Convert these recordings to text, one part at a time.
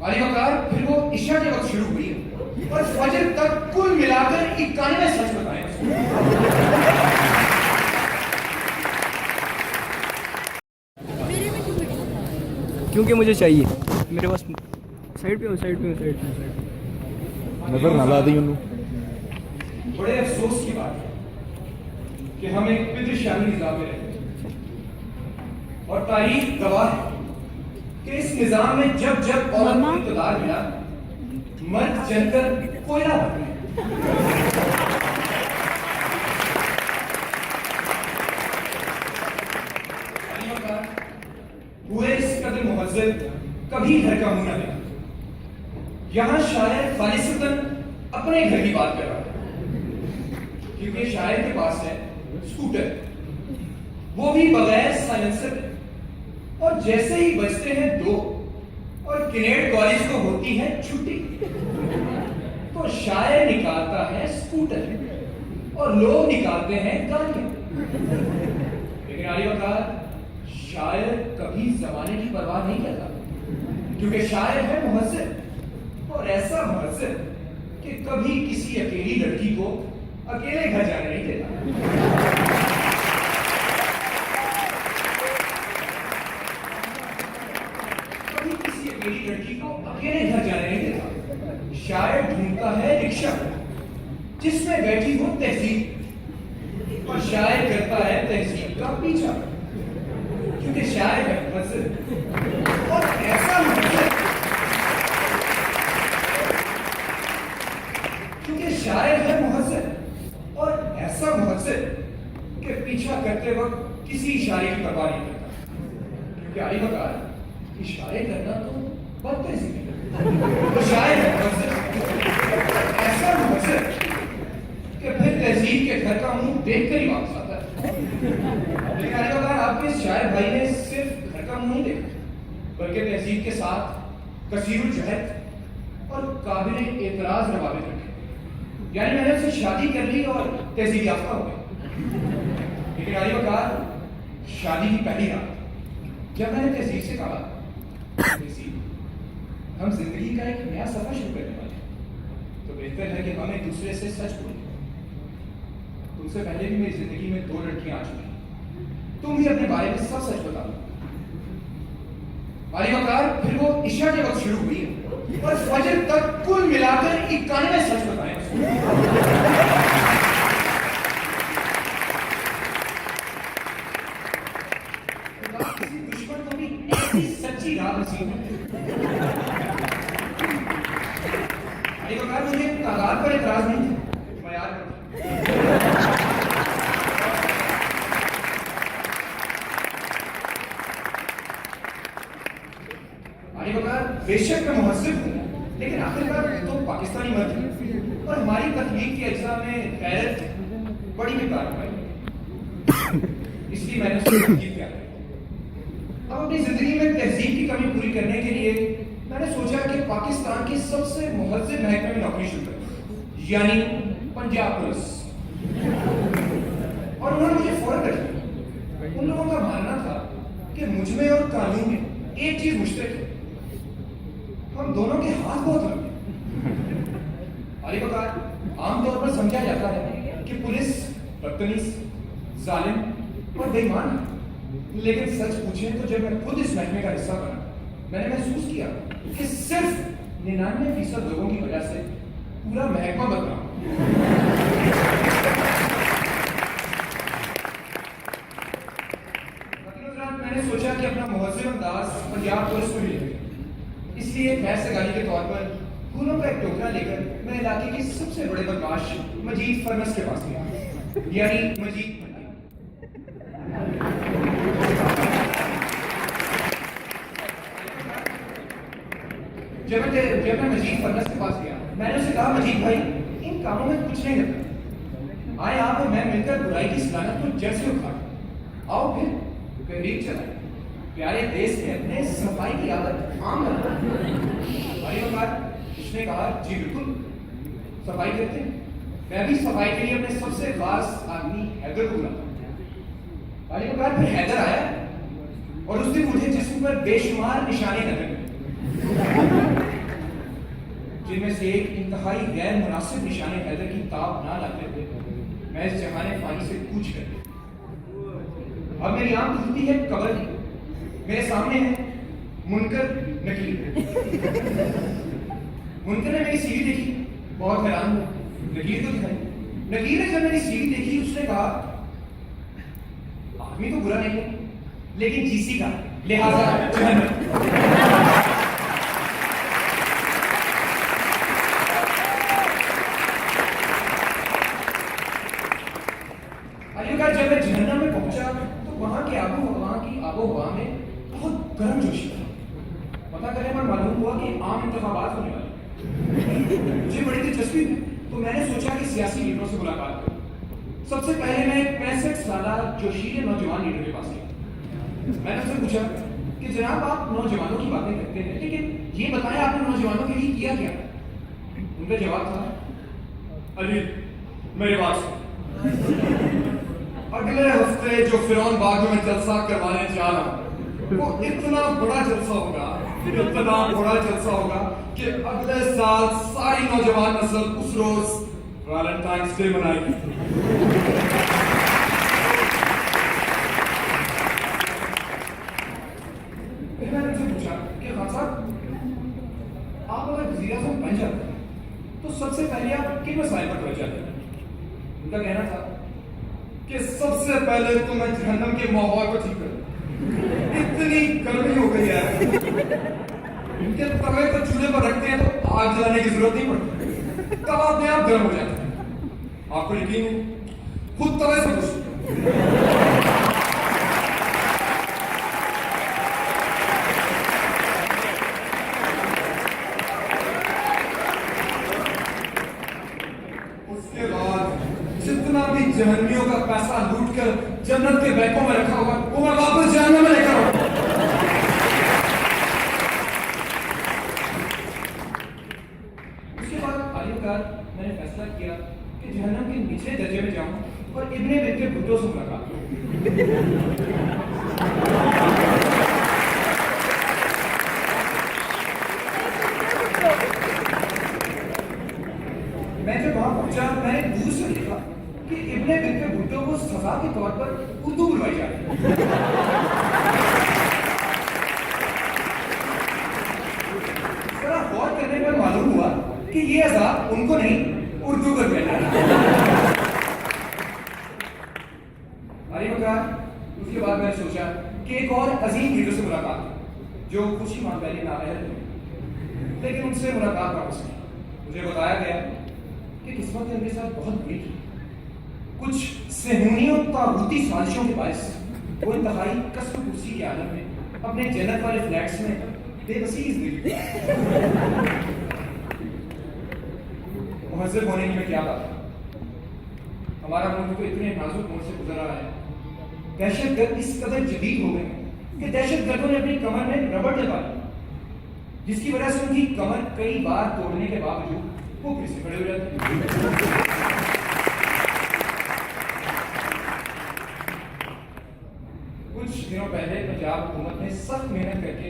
वाली वकार फिर वो इशा के वक्त शुरू हुई है और फजर तक कुल मिलाकर 91 सच बताए। क्योंकि मुझे चाहिए, मेरे पास साइड पे हो। नजर ना ला दी उन्होंने। बड़े अफसोस की बात है कि हम एक विद्रशाही निजाम में रहते हैं और तारीख गवाह है कि इस निजाम में जब जब औरत को इक़्तिदार मिला, मर्द जलकर कोयला बन गए। हुए इस कदर मुहज़्ज़ब कभी घर का मुंह न देखा। यहां शायर खालिसतन अपने घर की बात कर रहा है क्योंकि शायर के पास है स्कूटर, वो भी बगैर साइलेंसर, और जैसे ही बजते हैं 2 और किनेट कॉलेज को होती है छुट्टी, तो शायर निकालता है स्कूटर और लोग निकालते हैं गाड़ियां। लेकिन आली वकार शायर कभी जमाने की परवाह नहीं करता क्योंकि शायर है मुहज़्ज़ब, और ऐसा मुहज़्ज़ब कि कभी किसी अकेली लड़की को अकेले घर जाने नहीं देता। कभी किसी अकेली लड़की को अकेले घर जाने नहीं देता। शायर ढूंढता है रिक्शा जिसमें बैठी हो तहजीब, और शायर करता है तहजीब का पीछा क्योंकि शायर है मुहज़्ज़ब, और ऐसा मुहज़्ज़ब क्योंकि शायर है मुहज़्ज़ब और ऐसा मुहज़्ज़ब कि पीछा करते वक्त किसी इशारे की परवाह नहीं करता क्योंकि आली वकार इशारे करना तो बदतहजीबी है। तो शायर है मुहज़्ज़ब, ऐसा मुहज़्ज़ब कि फिर तहजीब के घर का मुंह देखकर ही वापस आता है। लेकिन आली वकार आपके शायर भाई ने सिर्फ घर का मुंह नहीं देखा बल्कि तहजीब के साथ कसीरुल जहद और काबिल एतराज रवाबित रखे। यानी मैंने उससे शादी कर ली और तहजीब याफ्ता हो गई। लेकिन आली वकार शादी की पहली रात जब मैंने तहजीब से कहा, तहजीब हम जिंदगी का एक नया सफर शुरू करने वाले हैं, तो बेहतर है कि हम एक दूसरे से सच बोलें। तुमसे पहले भी मेरी जिंदगी में 2 लड़कियां आ चुकी हैं, तुम भी अपने बारे में सब सच बता दो। आली वकार फिर वो इशा के वक्त शुरू हुई है और फजर तक कुल मिलाकर 91 सच बताए। किसी दुश्मन को भी ऐसी सच्ची राह नसीब है। आली वकार मुझे तादाद पर एतराज नहीं था, मैं याद बेशक मैं मुहज़्ज़ब हूँ, लेकिन आखिरकार तो पाकिस्तानी मर्द है और हमारी तकलीफ के अज्जा में गैरत बड़ी मिकदार में है, इसलिए मैंने उसको तहजीब किया। अब अपनी जिंदगी में तहजीब की कमी पूरी करने के लिए मैंने सोचा कि पाकिस्तान की सबसे मुहज़्ज़ब महकमे में नौकरी शुरू करूं, यानी पंजाब पुलिस। और उन्होंने मुझे फौरन रख लिया। उन लोगों का मानना था कि मुझमें और कानून में एक चीज मुश्तरक है, हम दोनों के हाथ बहुत लंबे। आली वकार आमतौर पर समझा जाता है कि पुलिस बदतमीज, जालिम और बेईमान है, लेकिन सच पूछें तो जब मैं खुद इस महकमे का हिस्सा बना, मैंने महसूस किया कि सिर्फ 99% लोगों की वजह से पूरा महकमा बदला। मैंने सोचा कि अपना मुहज़्ज़ब अंदाज पंजाब पुलिस को मिलेगा, इसलिए एक भैंस गाड़ी के तौर पर फूलों का एक टोकरा लेकर मैं इलाके के सबसे बड़े बदमाश मजीद फरनस के पास गया, यानी मजीद। जब मैं मजीद फरनस के पास गया, मैंने उसे कहा, मजीद भाई इन कामों में कुछ नहीं लगता, आए आप और मैं मिलकर बुराई की सलानत को जड़ से उखाड़, आओ फिर तहरीक चलाएं, प्यारे देश में अपने सफाई की आदत आम बना। भाई उसने कहा, जी बिल्कुल सफाई करते हैं। मैं भी सफाई के लिए अपने सबसे खास आदमी हैदर को बुलाता। फिर हैदर आया और उस दिन मुझे जिस्म पर बेशुमार निशाने लगे। जिनमें से एक इंतहाई गैर मुनासिब निशाने हैदर की ताब ना लाते हुए मैं इस जहाने फानी से कूच कर गया। अब मेरी आंख खुलती है कब्र की, मेरे सामने है मुनकर नकीर। मुनकर ने मेरी सीढ़ी देखी, बहुत हैरान हुआ। नकीर तो दिखाई। नकीर ने जब मेरी सीढ़ी देखी उसने कहा आदमी तो बुरा नहीं है लेकिन जीसी का लिहाजा जहन्नम। जब मैं जहन्नम में पहुंचा तो वहां की आबो हवा में बहुत गर्म जोशी था। पता करने पर मालूम हुआ कि आम इंतखाबात होने वाले। मुझे बड़ी दिलचस्पी थी तो मैंने सोचा कि सियासी लीडरों से मुलाकात करूं। सबसे पहले मैं 65 साल जोशीले नौजवान लीडर के पास गया। मैंने उनसे पूछा कि जनाब आप नौजवानों की बातें करते हैं लेकिन ये बताएं आपने नौजवानों के लिए किया क्या? उनका जवाब था अली मेरे पास अगले हफ्ते जो फिरौन बाग में जलसा करवाने जा रहा हूं वो इतना बड़ा जलसा होगा कि अगले साल सारी नौजवान नस्ल उस रोज वैलेंटाइंस डे मनाएगी। फिर मैंने उनसे पूछा कि खान साहब आप अगर वज़ीर आज़म बन जाते तो सबसे पहले आप किन मसाइल पर तवज्जो देते? उनका कहना था कि सबसे पहले तो मैं जहन्नम के माहौल को ठीक करूं। इतनी गर्मी हो गई है कि तवे को चूल्हे पर रखते हैं तो आग जलाने की जरूरत नहीं पड़ती, तवा अपने आप गर्म हो जाता है। आपको यकीन है खुद तवे से पूछो। उसके बाद जितना भी जहन्नमियों का पैसा लूटकर जन्नत के बैंकों में रखा होगा वो मैं वापस जहन्नम में लेकर आऊंगा। उसके बाद आखिरकार मैंने फैसला किया कि जहन्नम के निचले दर्जे में जाऊं और इब्ने बिनते भुट्टो से मुलाकात करूं। मैं जब वहां पहुंचा मैंने दूर से देखा कि इब्ने बिनते भुट्टो को सजा के तौर पर उर्दू बुलवाई जा रही है। जरा गौर करने पर मालूम हुआ कि ये अज़ाब उनको नहीं उर्दू कर बैठा है। उसके बाद मैंने सोचा कि एक और अजीम हीरो से मुलाकात जो खुशी मान पहले ना रहे थे, लेकिन उनसे मुलाकात वापस की। मुझे बताया गया कि किस्मत ने मेरे साथ बहुत बुरी की। कुछ सहूनी और ताबूती साजिशों के बायस वो इंतहाई कसम कुर्सी के आलम में अपने जन्नत वाले फ्लैट्स में बेबसी जिंदगी। मुहज़्ज़ब होने की मैं क्या बात है, हमारा मुल्क तो इतने नाजुक मोड़ से गुजर रहा है। दहशतगर्द इस कदर जदीद हो गए कि दहशतगर्दों ने अपनी कमर में रबड़ लगा ली, जिसकी वजह से उनकी कमर कई बार तोड़ने के बावजूद वो फिर से खड़े हो जाते हैं। कुछ दिनों पहले पंजाब हुकूमत ने सख्त मेहनत करके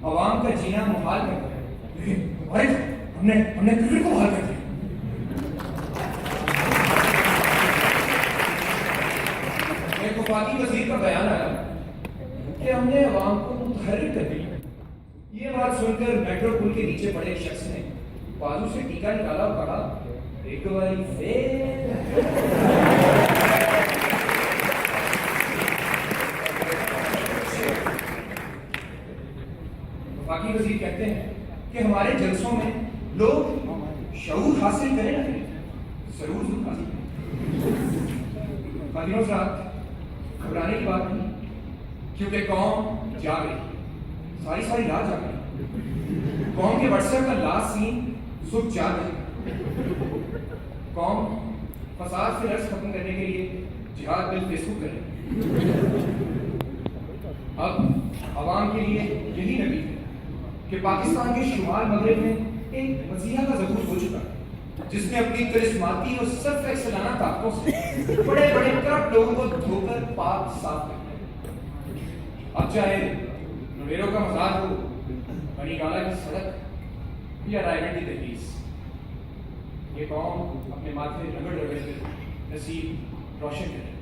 अवाम का जीना मुहाल कर दिया, लेकिन हमने क्रिकेट को बहाल कर दिया। एक वफाकी वजीर का बयान आया कि हमने अवाम को मुतहर्रिक कर दिया। ये बात सुनकर मेट्रो पुल के नीचे पड़े एक शख्स ने बाजू से टीका निकाला और कहा एक बारी फिर। वफाकी वजीर कहते हैं कि हमारे जलसों में लोग शऊर हासिल करें ना करें, जरूर हासिल करें। खातिनों साथ घबराने की बात नहीं, क्योंकि कौम जाग रही, सारी रात जाग रही। कौम के व्हाट्सएप का लास्ट सीन सुबह 4 बजे। कौम फसाद से रस खत्म करने के लिए जिहाद बिल फेसबुक करे। अब आवाम के लिए यही नबी है कि पाकिस्तान के शुमाल मगरब में एक मसीहा का ज़हूर हो चुका है, जिसने अपनी करिश्माती और सर्फ एक्सलाना ताकतों से बड़े बड़े करप्ट लोगों को धोकर पाक साफ कर। अब चाहे नुवेरों का मज़ार हो, बनीगाला की सड़क या रायगढ़ की दहलीज, ये कौम अपने माथे रगड़ रगड़ कर नसीब रोशन करे।